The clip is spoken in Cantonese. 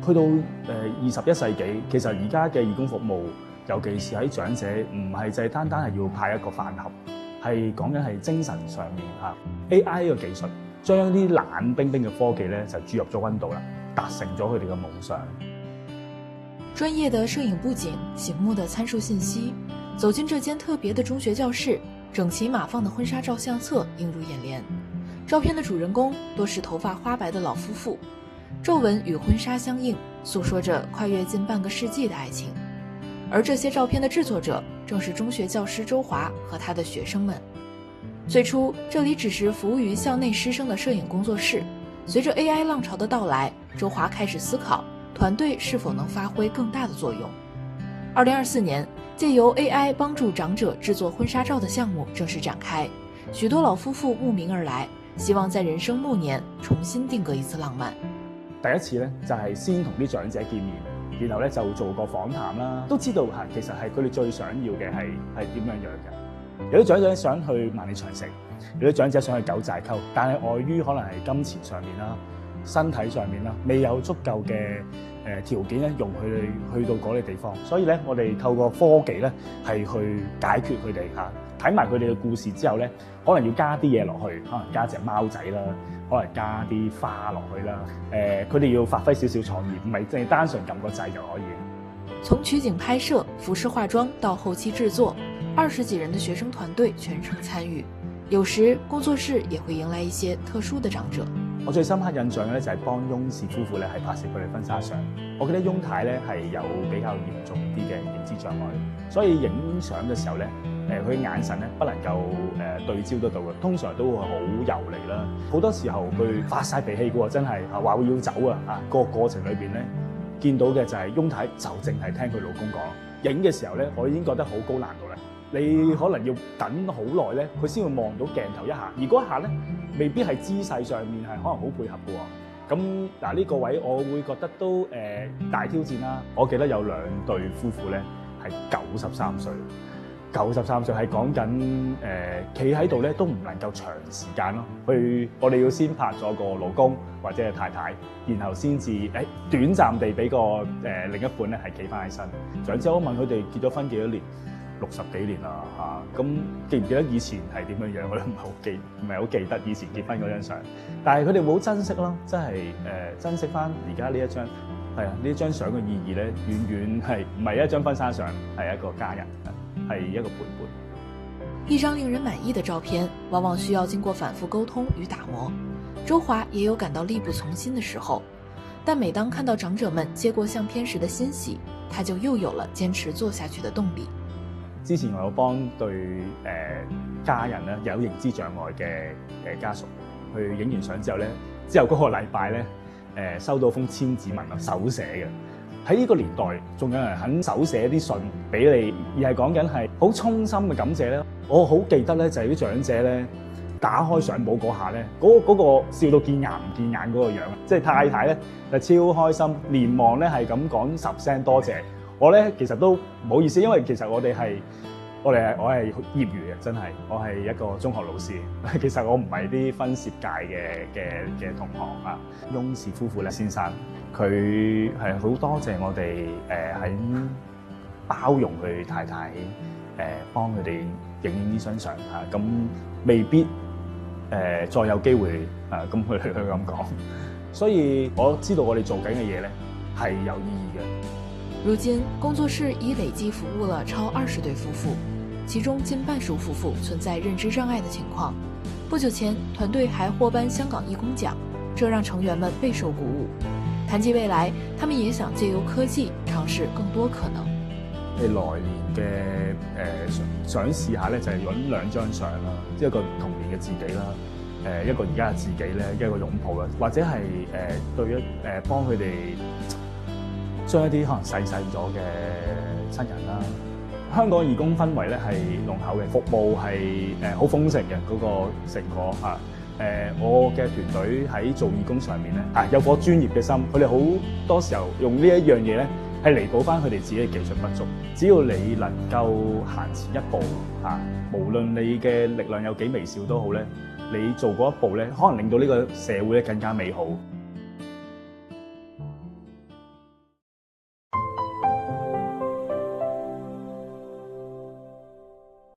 去到21世紀，其實而家嘅義工服務，尤其是喺長者，唔係就係單單係要派一個飯盒，係講緊係精神上面嚇 AI 呢個技術，將啲冷冰冰嘅科技咧就注入咗温度啦，達成咗佢哋嘅夢想。專業的攝影布景，醒目的參數信息，走進這間特別的中學教室，整齊碼放的婚紗照相冊映入眼簾。照片的主人公多是頭髮花白的老夫婦，皺紋與婚紗相應，訴說着跨越近半個世紀的愛情。而這些照片的製作者正是中學教師周華和他的學生們。最初，這裡只是服務於校內師生的攝影工作室。隨着 AI 浪潮的到來，周華開始思考團隊是否能發揮更大的作用。2024年，借由 AI 幫助長者製作婚紗照的項目正式展開，許多老夫婦慕名而來，希望在人生暮年重新定格一次浪漫。第一次咧就係先同啲長者見面，然後咧就做個訪談啦，都知道其實係佢哋最想要嘅係點樣嘅。有啲長者想去萬里長城，有啲長者想去九寨溝，但係礙於可能係金錢上面啦、身體上面啦，未有足夠嘅條件咧，容許去到嗰啲地方。所以咧，我哋透過科技咧係去解決佢哋嚇。睇埋佢哋嘅故事之後咧，可能要加啲嘢落去，可能加隻貓仔啦，可能加啲花落去啦。佢哋要發揮少少創意，唔係淨係單純撳個掣就可以。從取景拍攝、服飾化妝到後期製作，20幾人的學生團隊全程參與。有時工作室也會迎來一些特殊的長者。我最深刻印象嘅咧就係幫翁氏夫婦咧係拍攝佢哋婚紗相。我記得翁太咧係有比較嚴重啲嘅認知障礙，所以影相嘅時候咧，佢眼神咧不能夠對焦得到嘅，通常都會好游離啦。好多時候佢發晒脾氣嘅喎，真係話會要走啊！個過程裏邊咧，見到嘅就係翁太就淨係聽佢老公講。影嘅時候咧，我已經覺得好高難度啦。你可能要等好耐咧，佢先會望到鏡頭一下，而嗰一下咧，未必係姿勢上面係可能好配合嘅喎。咁嗱呢個位，我會覺得都大挑戰啦。我記得有2對夫婦咧係93歲，93歲係講緊企喺度咧都唔能夠長時間咯。我哋要先拍咗個老公或者係太太，然後先至短暫地俾個另一半咧係企翻起身。長者我問佢哋結咗婚幾多年？60幾年啦嚇，咁記唔記得以前係點樣樣？我都唔係好記得以前結婚嗰張相，但係佢哋會好珍惜咯，真係珍惜翻而家呢一張呢張相嘅意義咧，遠遠係唔係一張婚紗相，係一個家人，係一個陪伴。一張令人滿意的照片，往往需要經過反覆溝通與打磨。周華也有感到力不從心的時候，但每當看到長者們接過相片時的欣喜，他就又有了堅持做下去的動力。之前我有幫對家人咧有認知障礙嘅家屬去影完相之後咧，之後嗰個禮拜咧收到封千字文啊，手寫嘅。喺呢個年代，仲有人肯手寫啲信俾你，而係講緊係好衷心嘅感謝咧。我好記得咧，就係啲長者咧打開相簿嗰下咧，嗰個笑到見牙唔見眼嗰個樣，即係太太咧就超開心，連忙咧係咁講10聲多謝。我咧其實都唔好意思，因為其實我係業餘嘅，真係我係一個中學老師。其實我唔係啲婚攝界嘅同行啊。翁氏夫婦咧先生，佢係好多謝我哋喺包容佢太太，幫佢哋影呢張相嚇。咁未必再有機會咁去咁講。所以我知道我哋做緊嘅嘢咧係有意義嘅。如今，工作室已累計服務了超20對夫婦，其中近半數夫婦存在認知障礙的情況。不久前，團隊還獲頒香港義工獎，這讓成員們備受鼓舞。談及未來，他們也想借由科技嘗試更多可能。來年嘅想試下咧，就係揾2張相啦，一個童年嘅自己啦，一個而家嘅自己咧，一個擁抱啦，或者係對幫佢哋。將一啲可能逝世咗嘅親人啦，香港義工氛圍咧係濃厚嘅，服務係好豐盛嘅嗰個成果嚇。我嘅團隊喺做義工上面咧有顆專業嘅心，佢哋好多時候用呢一樣嘢咧係彌補翻佢哋自己嘅技術不足。只要你能夠行前一步無論你嘅力量有幾微小都好咧，你做嗰一步咧，可能令到呢個社會咧更加美好。